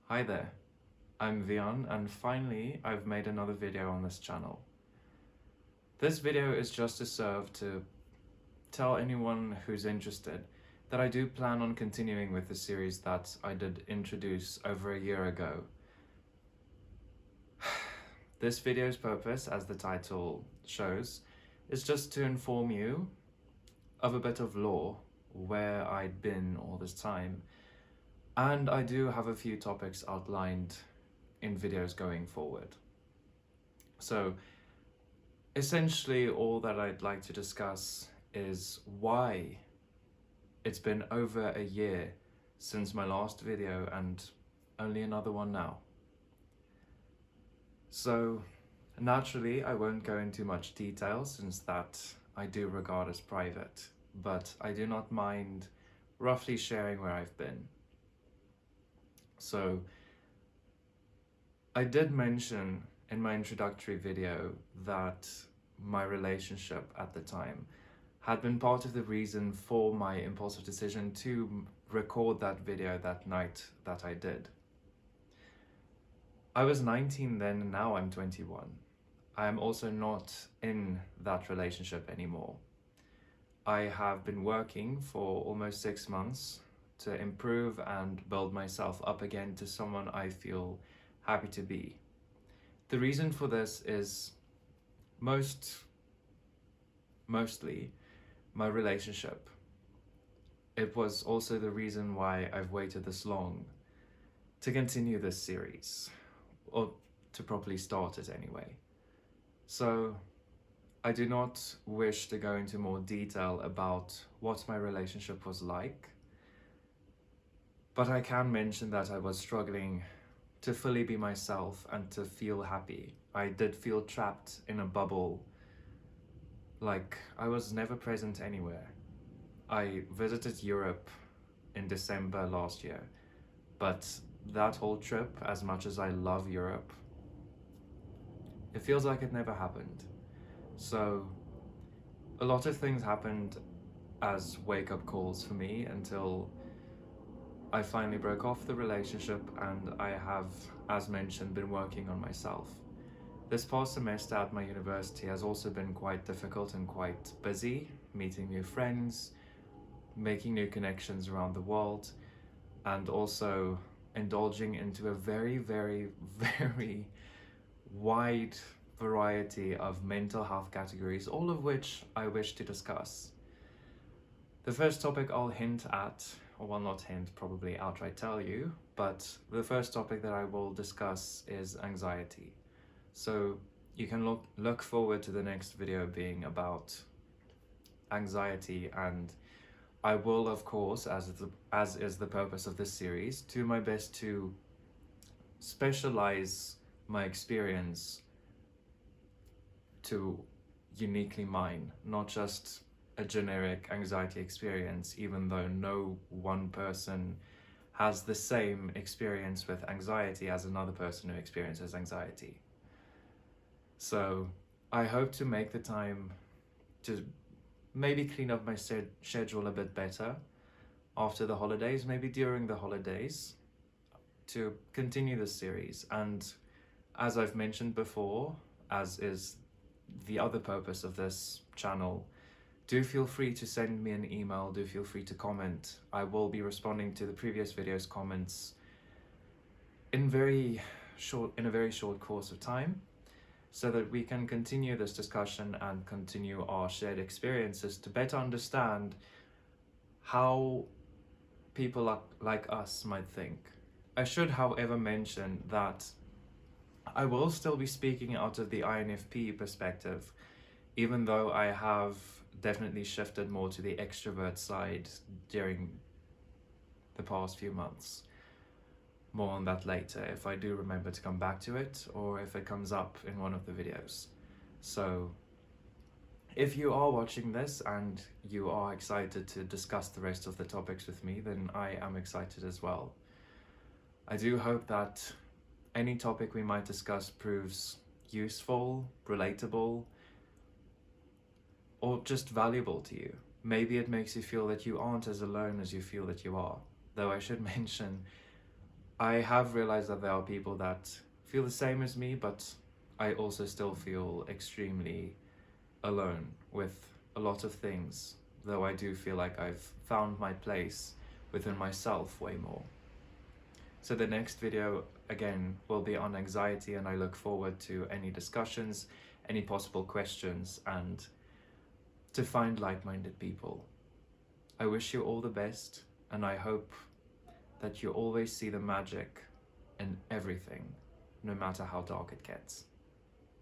Hi there, I'm Vian and finally I've made another video on this channel. This video is just to serve to tell anyone who's interested that I do plan on continuing with the series that I did introduce over a year ago. This video's purpose, as the title shows, is just to inform you of a bit of lore, where I'd been all this time, and I do have a few topics outlined in videos going forward. So essentially all that I'd like to discuss is why it's been over a year since my last video and only another one now. So naturally I won't go into much detail since that I do regard as private, but I do not mind roughly sharing where I've been. So I did mention in my introductory video that my relationship at the time had been part of the reason for my impulsive decision to record that video that night that I did. I was 19 then and now I'm 21. I am also not in that relationship anymore. I have been working for almost 6 months to improve and build myself up again to someone I feel happy to be. The reason for this is mostly my relationship. It was also the reason why I've waited this long to continue this series, or to properly start it anyway. So I do not wish to go into more detail about what my relationship was like, but I can mention that I was struggling to fully be myself and to feel happy. I did feel trapped in a bubble, like I was never present anywhere. I visited Europe in December last year, but that whole trip, as much as I love Europe, it feels like it never happened. So a lot of things happened as wake-up calls for me until I finally broke off the relationship, and I have, as mentioned, been working on myself. This past semester at my university has also been quite difficult and quite busy, meeting new friends, making new connections around the world, and also indulging into a very, very, very wide variety of mental health categories, all of which I wish to discuss. The first topic I'll hint at, or well, not hint, probably outright tell you, but the first topic that I will discuss is anxiety. So you can look forward to the next video being about anxiety, and I will, of course, as is the purpose of this series, do my best to specialize my experience to uniquely mine, not just a generic anxiety experience, even though no one person has the same experience with anxiety as another person who experiences anxiety. So I hope to make the time to maybe clean up my schedule a bit better after the holidays, maybe during the holidays, to continue this series. And as I've mentioned before, as is the other purpose of this channel, do feel free to send me an email, do feel free to comment. I will be responding to the previous video's comments in a very short course of time, so that we can continue this discussion and continue our shared experiences to better understand how people like us might think. I should, however, mention that I will still be speaking out of the INFP perspective, even though I have definitely shifted more to the extrovert side during the past few months. More on that later, if I do remember to come back to it, or if it comes up in one of the videos. So if you are watching this and you are excited to discuss the rest of the topics with me, then I am excited as well. I do hope that any topic we might discuss proves useful, relatable, or just valuable to you. Maybe it makes you feel that you aren't as alone as you feel that you are. Though I should mention, I have realized that there are people that feel the same as me, but I also still feel extremely alone with a lot of things, though I do feel like I've found my place within myself way more. So the next video, again, will be on anxiety, and I look forward to any discussions, any possible questions, and to find like-minded people. I wish you all the best, and I hope that you always see the magic in everything, no matter how dark it gets.